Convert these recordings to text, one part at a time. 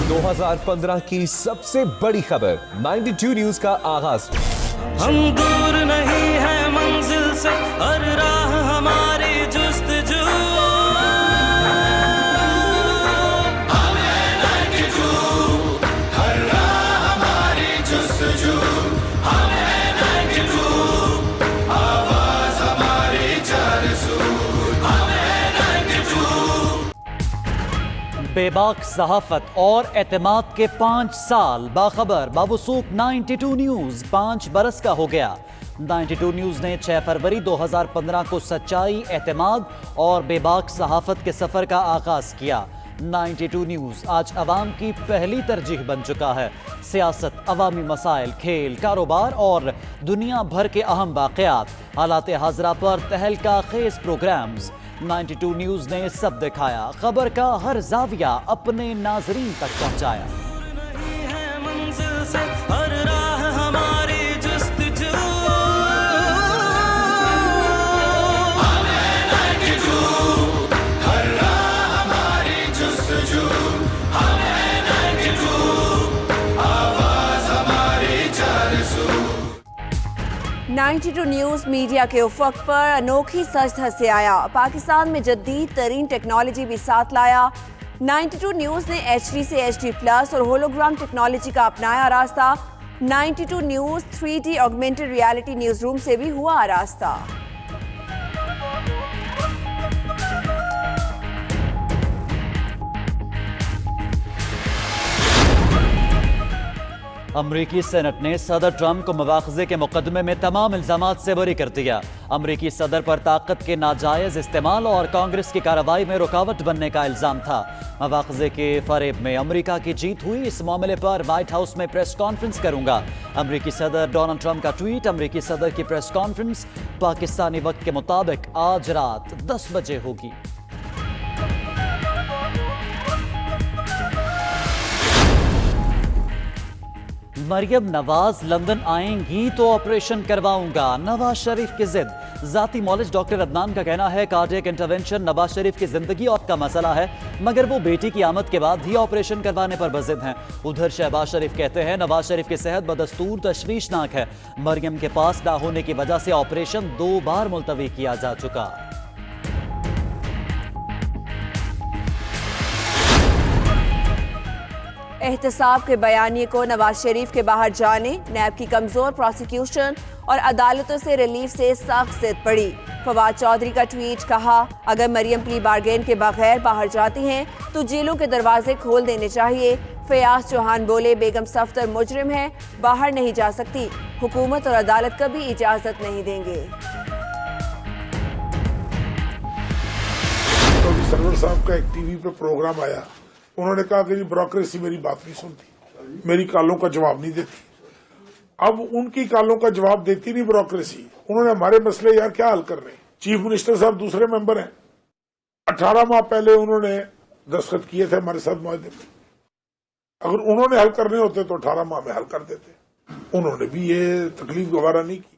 2015 की सबसे बड़ी खबर 92 न्यूज का आगाज। हम दूर नहीं है मंजिल से, हर राह हमारी जुस्तजू। हम हैं 92, हर राह हमारी जुस्तजू। हम हैं 92, आवाज हमारी चारसू। हम हैं 92। बेबाक सहाफत और एतमाद के 5 साल। बाखबर बावसूख 92 न्यूज 5 बरस का हो गया। 92 न्यूज ने 6 फरवरी 2015 को सच्चाई, एतमाद और बेबाक सहाफत के सफर का आगाज किया। 92 न्यूज आज अवाम की पहली तरजीह बन चुका है। सियासत, अवामी मसाइल, खेल, कारोबार और दुनिया भर के अहम वाक़यात, हालात हाज़रा पर तहलका खेज प्रोग्राम्स। 92 न्यूज ने सब दिखाया, खबर का हर जाविया अपने नाजरीन तक पहुंचाया। नहीं है मंजिल से, हर राह हमारी जुस्तजू। हम हैं 92, हर राह हमारी जुस्तजू। हम हैं 92, आवाज हमारी चारसू। 92 न्यूज़ मीडिया के उफ़क़ पर अनोखी सच धसे आया। पाकिस्तान में जदीद तरीन टेक्नोलॉजी भी साथ लाया। 92 न्यूज़ ने HD से HD+ और होलोग्राम टेक्नोलॉजी का अपनाया रास्ता। 92 news 3D augmented reality news room से भी हुआ रास्ता। अमरीकी सेनेट ने सदर ट्रंप को मुवाख़ज़े के मुकदमे में तमाम इल्ज़ामात से बरी कर दिया। अमरीकी सदर पर ताकत के नाजायज़ इस्तेमाल और कांग्रेस की कार्रवाई में रुकावट बनने का इल्ज़ाम था। मुवाख़ज़े के फ़रेब में अमरीका की जीत हुई। इस मामले पर व्हाइट हाउस में प्रेस कॉन्फ्रेंस करूंगा। अमरीकी सदर डोनाल्ड ट्रंप का ट्वीट। अमरीकी सदर की प्रेस कॉन्फ्रेंस पाकिस्तानी वक्त के मुताबिक आज रात 10 बजे होगी। मरियम नवाज लंदन आएंगी तो ऑपरेशन करवाऊंगा, नवाज शरीफ की जिद। जाती मौलिज डॉक्टर अदनान का कहना है कार्डियक इंटरवेंशन नवाज शरीफ की जिंदगी और का मसला है, मगर वो बेटी की आमद के बाद ही ऑपरेशन करवाने पर बजिद हैं। उधर शहबाज शरीफ कहते हैं नवाज शरीफ की सेहत बदस्तूर तशवीशनाक है। मरियम के पास ना होने की वजह से ऑपरेशन 2 बार मुलतवी किया जा चुका। एहतसाब के बयानिए को नवाज शरीफ के बाहर जाने, नैब की कमजोर प्रोसिक्यूशन और अदालतों से रिलीफ से सख्त जिद पड़ी। फवाद चौधरी का ट्वीट। कहा अगर मरियम प्ली बारगेन के बगैर बाहर जाती हैं तो जेलों के दरवाजे खोल देने चाहिए। फयाज चौहान बोले बेगम सफदर मुजरिम है, बाहर नहीं जा सकती, हुकूमत और अदालत कभी इजाजत नहीं देंगे। तो सरवर साहब का एक टीवी पे प्रोग्राम आया, उन्होंने कहा कि जी ब्यूरोक्रेसी मेरी बात नहीं सुनती, मेरी कॉलों का जवाब नहीं देती। अब उनकी कॉलों का जवाब देती नहीं ब्यूरोक्रेसी, उन्होंने हमारे मसले यार क्या हल कर रहे हैं। चीफ मिनिस्टर साहब दूसरे मेंबर हैं, 18 माह पहले उन्होंने दस्तखत किए थे हमारे साथ मुआहदे में। अगर उन्होंने हल करने होते तो 18 माह में हल कर देते। उन्होंने भी ये तकलीफ दोबारा नहीं की।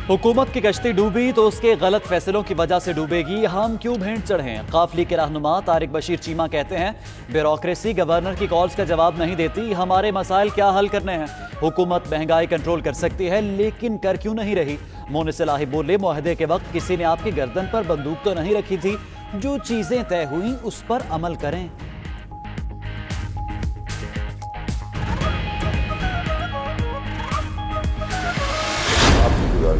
हुकूमत की कश्ती डूबी तो उसके गलत फैसलों की वजह से डूबेगी, हम क्यों भेंट चढ़ें। काफिले के रहनुमा तारिक बशीर चीमा कहते हैं ब्यूरोक्रेसी गवर्नर की कॉल्स का जवाब नहीं देती, हमारे मसाइल क्या हल करने हैं। हुकूमत महंगाई कंट्रोल कर सकती है लेकिन कर क्यों नहीं रही। मोनिस इलाही बोले मुआहदे के वक्त किसी ने आपकी गर्दन पर बंदूक तो नहीं रखी थी, जो चीजें तय हुई उस पर अमल करें।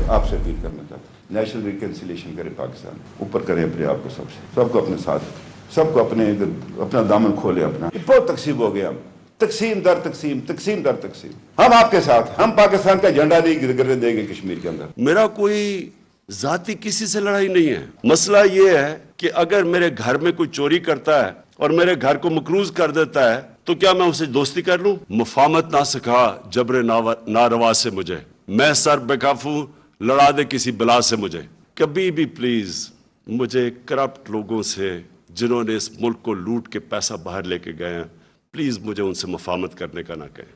आपसे अपील करना चाहता हूँ, नेशनल रिकन्सिलिएशन करे, पाकिस्तान ऊपर करे अपने आप को, सबको अपने साथ, सबको अपना दामन खोले अपना। बहुत तकसीम हो गया, तकसीम दर तकसीम, तकसीम दर तकसीम। हम आपके साथ, हम पाकिस्तान का झंडा नहीं गिरने देंगे कश्मीर के अंदर। मेरा कोई जाति किसी से लड़ाई नहीं है। मसला ये है कि अगर मेरे घर में कोई चोरी करता है और मेरे घर को मकरूज कर देता है तो क्या मैं उसे दोस्ती कर लूं। मुफामत ना सिखा जबरे नारवा से मुझे, मैं सर बेकाफू लड़ा दे किसी बला से मुझे। कभी भी प्लीज मुझे करप्ट लोगों से जिन्होंने इस मुल्क को लूट के पैसा बाहर लेके गए हैं, प्लीज मुझे उनसे मुफामत करने का ना कहें।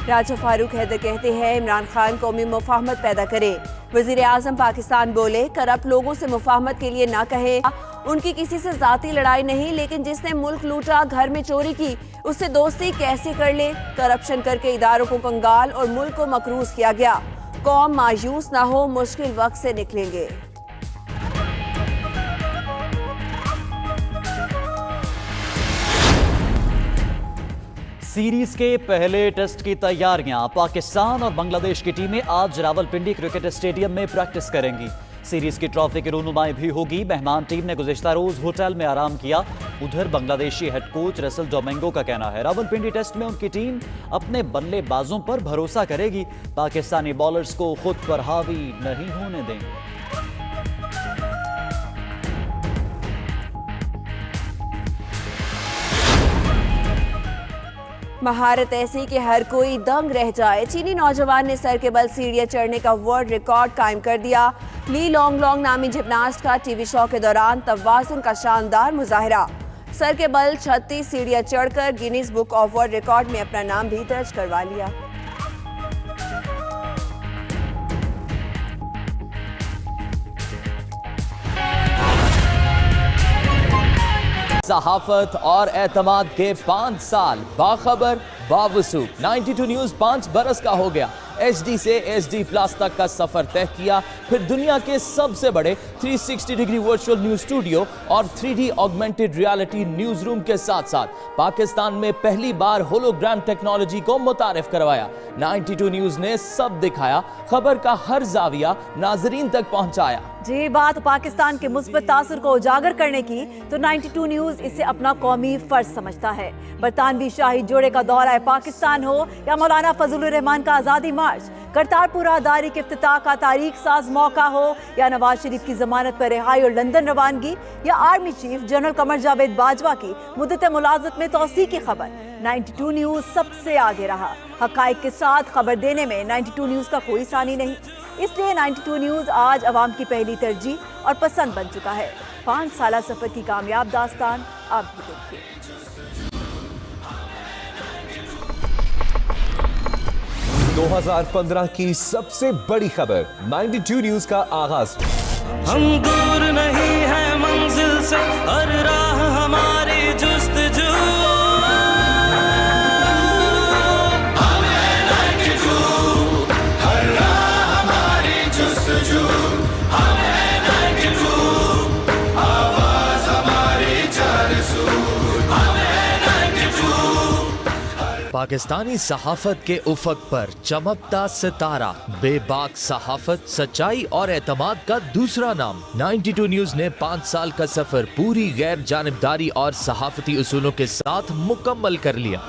राजा फारूक हैदर कहते हैं इमरान खान कौमी मुफाहमत पैदा करे। वजीर आजम पाकिस्तान बोले करप्ट लोगों से मुफाहमत के लिए ना कहे। उनकी किसी से जाती लड़ाई नहीं, लेकिन जिसने मुल्क लूटा, घर में चोरी की, उससे दोस्ती कैसे कर ले। करप्शन करके इदारों को कंगाल और मुल्क को मकरूज किया गया। कौम मायूस ना हो, मुश्किल वक्त से निकलेंगे। सीरीज के पहले टेस्ट की तैयारियां पाकिस्तान और बांग्लादेश की टीमें आज रावलपिंडी क्रिकेट स्टेडियम में प्रैक्टिस करेंगी। सीरीज की ट्रॉफी की रूनुमाई भी होगी। मेहमान टीम ने गुज़िश्ता रोज होटल में आराम किया। उधर Bangladeshi head coach Russell Domingo का कहना है रावलपिंडी टेस्ट में उनकी टीम अपने बल्लेबाजों पर भरोसा करेगी, पाकिस्तानी बॉलर्स को खुद पर हावी नहीं होने देंगे। महारत ऐसी कि हर कोई दंग रह जाए। चीनी नौजवान ने सर के बल सीढ़ियां चढ़ने का वर्ल्ड रिकॉर्ड कायम कर दिया। ली लॉन्ग लॉन्ग नामी जिम्नास्ट का टीवी शो के दौरान तवाज़ुन का शानदार मुजाहिरा। सर के बल 36 सीढ़ियां चढ़कर Guinness book of world record में अपना नाम भी दर्ज करवा लिया। सहाफत और एतमाद के 5 साल बाखबर बावसूख। 92 न्यूज 5 बरस का हो गया। HD से HD प्लस तक का सफर तय किया, फिर दुनिया के सबसे बड़े 360 डिग्री वर्चुअल न्यूज स्टूडियो और 3D augmented reality news room के साथ साथ पाकिस्तान में पहली बार होलोग्राम टेक्नोलॉजी को मुतारिफ करवाया। 92 न्यूज ने सब दिखाया, खबर का हर जाविया नाजरीन तक पहुंचाया। जी बात पाकिस्तान के मुस्बत तासुर को उजागर करने की, तो 92 न्यूज इसे अपना कौमी फर्ज समझता है। बरतानवी शाही जोड़े का दौरा पाकिस्तान हो या मौलाना फजलुर रहमान का आज़ादी मार्च, करतारपुर आदारी के इफ्तिताह का तारीख साज मौका हो या नवाज शरीफ की जमानत पर रिहाई और लंदन रवानगी, या army chief general Qamar Javed Bajwa की मुद्दत मुलाजमत में तौसी की खबर, 92 न्यूज सबसे आगे रहा। हकाइक के साथ खबर देने में 92 न्यूज का कोई सानी नहीं, इसलिए 92 न्यूज आज अवाम की पहली तरजीह और पसंद बन चुका है। 5 साल सफर की कामयाब दास्तान आप भी देखिए। 2015 की सबसे बड़ी खबर 92 न्यूज का आगाज। हम दूर नहीं है मंजिल से, हर राह हमारी जुस्तजू। हमें 92, हर राह हमारी जुस्तजू। हमें 92, आवाज हमारी चारसू। हमें 92। पाकिस्तानी सहाफत के उफक पर चमकता सितारा, बेबाक सहाफत, सच्चाई और एतमाद का दूसरा नाम। 92 न्यूज ने 5 साल का सफर पूरी गैर जानिबदारी और सहाफती उसूलों के साथ मुकम्मल कर लिया।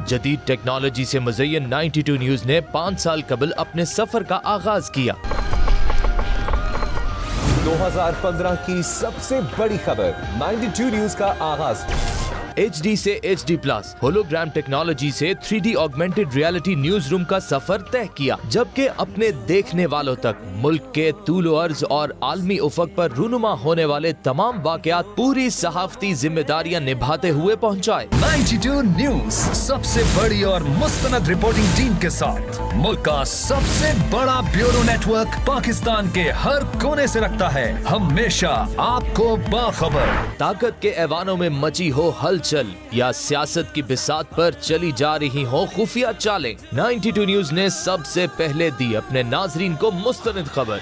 जदीद टेक्नोलॉजी से मुज़य्यन 92 न्यूज ने 5 साल कबल अपने सफर का आगाज किया। 2015 की सबसे बड़ी खबर 92 न्यूज का आगाज। HD से HD प्लस होलोग्राम टेक्नोलॉजी से 3D augmented reality news room का सफर तय किया, जबकि अपने देखने वालों तक मुल्क के तूलो अर्ज और आलमी उफक पर रूनुमा होने वाले तमाम वाकयात पूरी सहाफती जिम्मेदारियां निभाते हुए पहुंचाए। 92 न्यूज सबसे बड़ी और मुस्तनद रिपोर्टिंग टीम के साथ मुल्क का सबसे बड़ा ब्यूरो नेटवर्क पाकिस्तान के हर कोने से रखता है हमेशा आपको बाखबर। ताकत के ऐवानों में मची हो हलचल या सियासत की बिसात पर चली जा रही हो खुफिया चालें, 92 न्यूज ने सबसे पहले दी अपने नाजरीन को मुस्तनद खबर।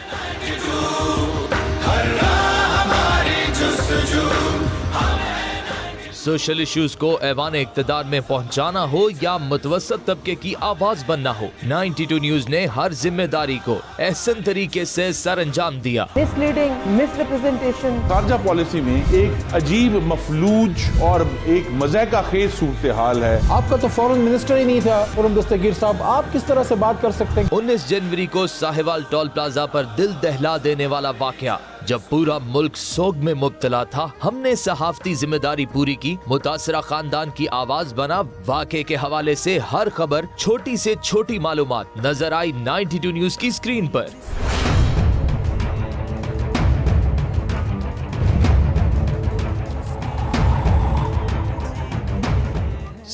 सोशल इश्यूज को ऐवान इक्तदार में पहुंचाना हो या मुतवस्सत तबके की आवाज बनना हो, 92 न्यूज ने हर जिम्मेदारी को एहसन तरीके से सर अंजाम दिया। मिसलीडिंग, मिसरिप्रेजेंटेशन, खारजा पॉलिसी में एक अजीब मफलूज और एक मज़ाक़ा खेज सूरत हाल है। आपका तो फॉरेन मिनिस्टर ही नहीं था उर्म दस्तगीर साहब, आप किस तरह से बात कर सकते हैं? 19 जनवरी को साहिवाल टोल प्लाजा पर दिल दहला देने वाला वाकया, जब पूरा मुल्क सोग में मुब्तला था, हमने सहाफती जिम्मेदारी पूरी की, मुतासरा खानदान की आवाज बना। वाक़े के हवाले से हर खबर, छोटी से छोटी मालूमात नजर आई 92 न्यूज की स्क्रीन पर।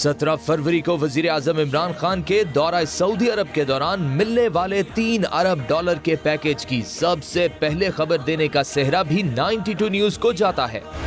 17 फरवरी को वजीर आजम इमरान खान के दौरा सऊदी अरब के दौरान मिलने वाले $3 अरब के पैकेज की सबसे पहले खबर देने का सेहरा भी 92 न्यूज को जाता है।